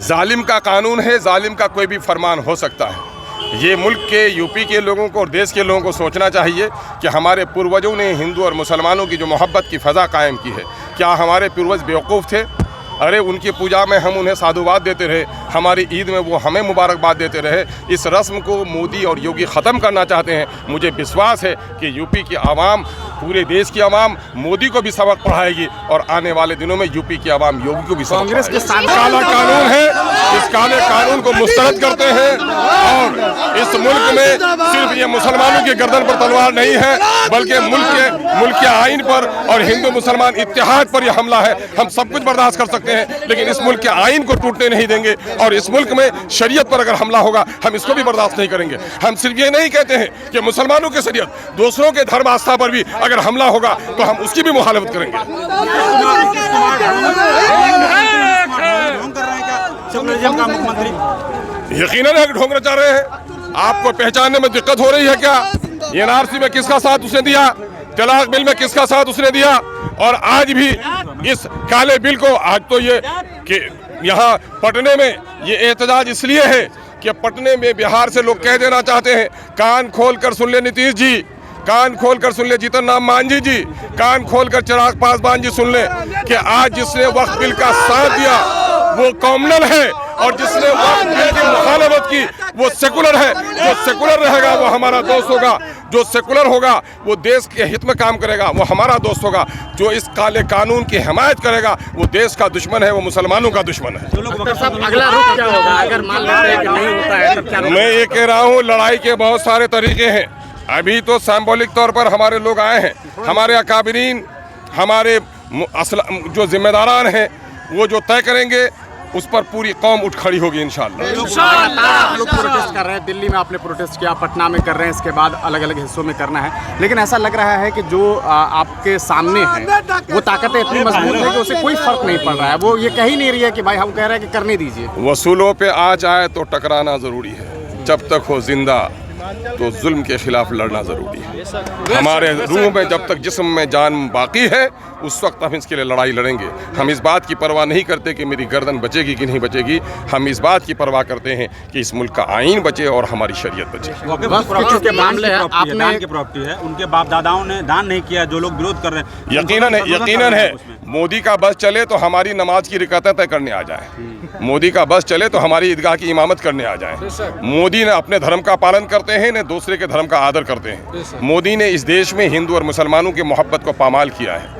जालिम का कानून है, जालिम का कोई भी फरमान हो सकता है। ये मुल्क के यूपी के लोगों को और देश के लोगों को सोचना चाहिए कि हमारे पूर्वजों ने हिंदू और मुसलमानों की जो मोहब्बत की फ़ज़ा कायम की है, क्या हमारे पूर्वज बेवकूफ़ थे? अरे उनकी पूजा में हम उन्हें साधुवाद देते रहे, हमारी ईद में वो हमें मुबारकबाद देते रहे। इस रस्म को मोदी और योगी ख़त्म करना चाहते हैं। मुझे विश्वास है कि यूपी की आवाम, पूरे देश की आवाम मोदी को भी सबक पढ़ाएगी और आने वाले दिनों में यूपी की आवाम योगी को भी सबक कांग्रेस के साथ काला कानून है, इस काले कानून को मुस्तरद करते हैं। और इस मुल्क में सिर्फ ये मुसलमानों की गर्दन पर तलवार नहीं है, बल्कि मुल्क के आइन पर और हिंदू मुसलमान इत्तेहाद पर यह हमला है। हम सब कुछ बर्दाश्त कर सकते हैं, लेकिन इस मुल्क के आइन को टूटने नहीं देंगे। और इस मुल्क में शरीयत पर अगर हमला होगा, हम इसको भी बर्दाश्त नहीं करेंगे। हम सिर्फ ये नहीं कहते हैं कि मुसलमानों की शरीयत, दूसरों के धर्म आस्था पर भी अगर हमला होगा तो हम उसकी भी मुखालफत करेंगे। यकीनन है कि ढोंग रचा रहे हैं। आपको पहचानने में दिक्कत हो रही है क्या? एनआरसी में किसका साथ उसने दिया? तलाक बिल में किसका साथ उसने दिया? और आज भी इस काले बिल को, आज तो ये कि यहाँ पटने में ये एहतजाज इसलिए है कि पटने में बिहार से लोग कह देना चाहते हैं, कान खोल कर सुन ले नीतीश जी, कान खोल कर सुन ले जीतन राम मांझी जी, कान खोल कर चिराग पासवान जी सुन ले कि आज जिसने वक्फ बिल का साथ दिया वो कॉमनल है, और जिसने वक्फ बिल की मुखालफत की वो सेकुलर है। जो सेकुलर रहेगा वो हमारा दोस्त होगा, जो सेकुलर होगा वो देश के हित में काम करेगा, वो हमारा दोस्त होगा। जो इस काले कानून की हिमायत करेगा वो देश का दुश्मन है, वो मुसलमानों का दुश्मन है। अगला रुख क्या होगा अगर मान लेते हैं कि नहीं होता है तब क्या? मैं ये कह रहा हूँ, लड़ाई के बहुत सारे तरीके हैं। अभी तो सिंबॉलिक तौर पर हमारे लोग आए हैं, हमारे अकाबिरीन, हमारे जो जिम्मेदारान हैं वो जो तय करेंगे उस पर पूरी कौम उठ खड़ी होगी इंशाअल्लाह। आप लोग प्रोटेस्ट कर रहे हैं, दिल्ली में आपने प्रोटेस्ट किया, पटना में कर रहे हैं, इसके बाद अलग अलग हिस्सों में करना है, लेकिन ऐसा लग रहा है कि जो आपके सामने है वो ताकतें इतनी मजबूत है कि उसे कोई फर्क नहीं पड़ रहा है। वो ये कह ही नहीं रही है कि भाई हम कह रहे हैं कि करने दीजिए। वसूलों पे आँच आए तो टकराना ज़रूरी है, जब तक हो जिंदा तो जुल्म के खिलाफ लड़ना ज़रूरी है। हमारे रूह में जब तक जिस्म में जान बाकी है उस वक्त हम इसके लिए लड़ाई लड़ेंगे। हम इस बात की परवाह नहीं करते कि मेरी गर्दन बचेगी कि नहीं बचेगी, हम इस बात की परवाह करते हैं कि इस मुल्क का आइन बचे और हमारी शरीयत बचे। के मामले है, आपने की प्रॉपर्टी है, उनके बाप दादाओं ने दान नहीं किया, जो लोग विरोध कर रहे हैं। यकीनन है मोदी का बस चले तो हमारी नमाज की रिकातें तय करने आ जाए, मोदी का बस चले तो हमारी ईदगाह की इमामत करने आ जाए। मोदी ने अपने धर्म का पालन करते हैं, न दूसरे के धर्म का आदर करते हैं। मोदी ने इस देश में हिंदू और मुसलमानों की मोहब्बत को पामाल किया है।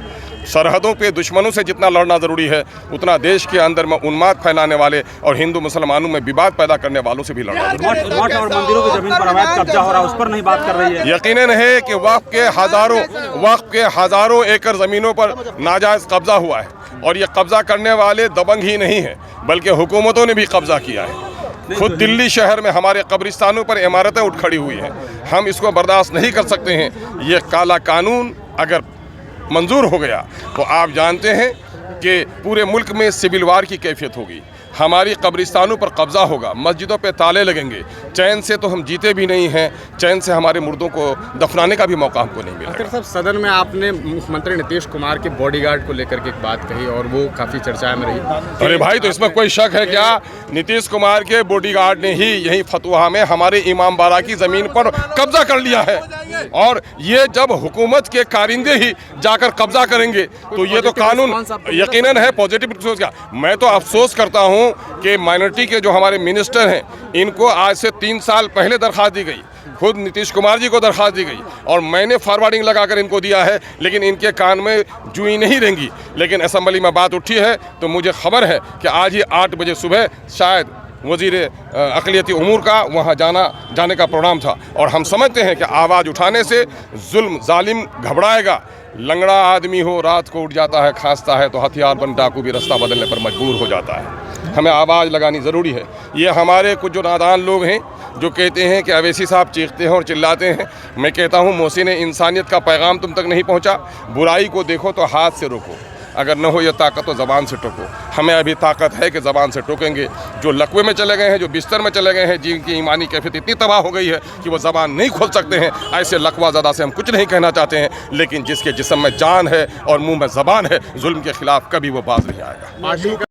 सरहदों पे दुश्मनों से जितना लड़ना ज़रूरी है उतना देश के अंदर में उन्माद फैलाने वाले और हिंदू मुसलमानों में विवाद पैदा करने वालों से भी लड़ना ज़रूरी है। मठ और मंदिरों की जमीन पर अवैध कब्जा हो रहा है, उस पर नहीं बात कर रही है। यकीनन है कि वक्फ के हज़ारों एकड़ ज़मीनों पर नाजायज़ कब्जा हुआ है, और ये कब्जा करने वाले दबंग ही नहीं हैं बल्कि हुकूमतों ने भी कब्जा किया है। खुद दिल्ली शहर में हमारे कब्रिस्तानों पर इमारतें उठ खड़ी हुई हैं। हम इसको बर्दाश्त नहीं कर सकते हैं। ये काला कानून अगर मंजूर हो गया तो आप जानते हैं कि पूरे मुल्क में सिविल वार की कैफियत होगी, हमारी कब्रिस्तानों पर कब्जा होगा, मस्जिदों पे ताले लगेंगे। चैन से तो हम जीते भी नहीं हैं, चैन से हमारे मुर्दों को दफनाने का भी मौका हमको नहीं मिला। साहब, सदन में आपने मुख्यमंत्री नीतीश कुमार के बॉडीगार्ड को लेकर के एक बात कही और वो काफ़ी चर्चा में रही। अरे भाई, तो इसमें कोई शक है क्या? नीतीश कुमार के बॉडीगार्ड ने ही यही फतवा में हमारे इमाम बाड़ा की ज़मीन पर कब्जा कर लिया है, और ये जब हुकूमत के कारिंदे ही जाकर कब्जा करेंगे तो ये तो कानून यकीनन है पॉजिटिव सोच का। मैं तो अफसोस करता हूँ कि माइनॉरिटी के जो हमारे मिनिस्टर हैं इनको आज से 3 साल पहले दरख्वास्त दी गई, खुद नीतीश कुमार जी को दरख्वास्त दी गई और मैंने फॉरवर्डिंग लगाकर इनको दिया है, लेकिन इनके कान में जूई नहीं रेंगी। लेकिन असेंबली में बात उठी है तो मुझे खबर है कि आज ही 8 बजे सुबह शायद वज़ीर अक़लियती उमूर का वहाँ जाने का प्रोग्राम था, और हम समझते हैं कि आवाज़ उठाने से जुल्म जालिम घबराएगा। लंगड़ा आदमी हो रात को उठ जाता है, खांसता है तो हथियार बन डाकू भी रास्ता बदलने पर मजबूर हो जाता है। हमें आवाज़ लगानी ज़रूरी है। ये हमारे कुछ जो नादान लोग हैं जो कहते हैं कि अवैसी साहब चीखते हैं और चिल्लाते हैं, मैं कहता हूँ मोहसिन इंसानियत का पैगाम तुम तक नहीं पहुँचा। बुराई को देखो तो हाथ से रोको, अगर न हो ये ताकत तो ज़बान से टोको। हमें अभी ताकत है कि ज़बान से टोकेंगे। जो लकवे में चले गए हैं, जो बिस्तर में चले गए हैं, जिनकी ईमानी कैफियत इतनी तबाह हो गई है कि वो ज़बान नहीं खोल सकते हैं, ऐसे लकवा ज़दा से हम कुछ नहीं कहना चाहते हैं। लेकिन जिसके जिस्म में जान है और मुंह में ज़बान है, जुल्म के खिलाफ कभी वो बाज नहीं आएगा।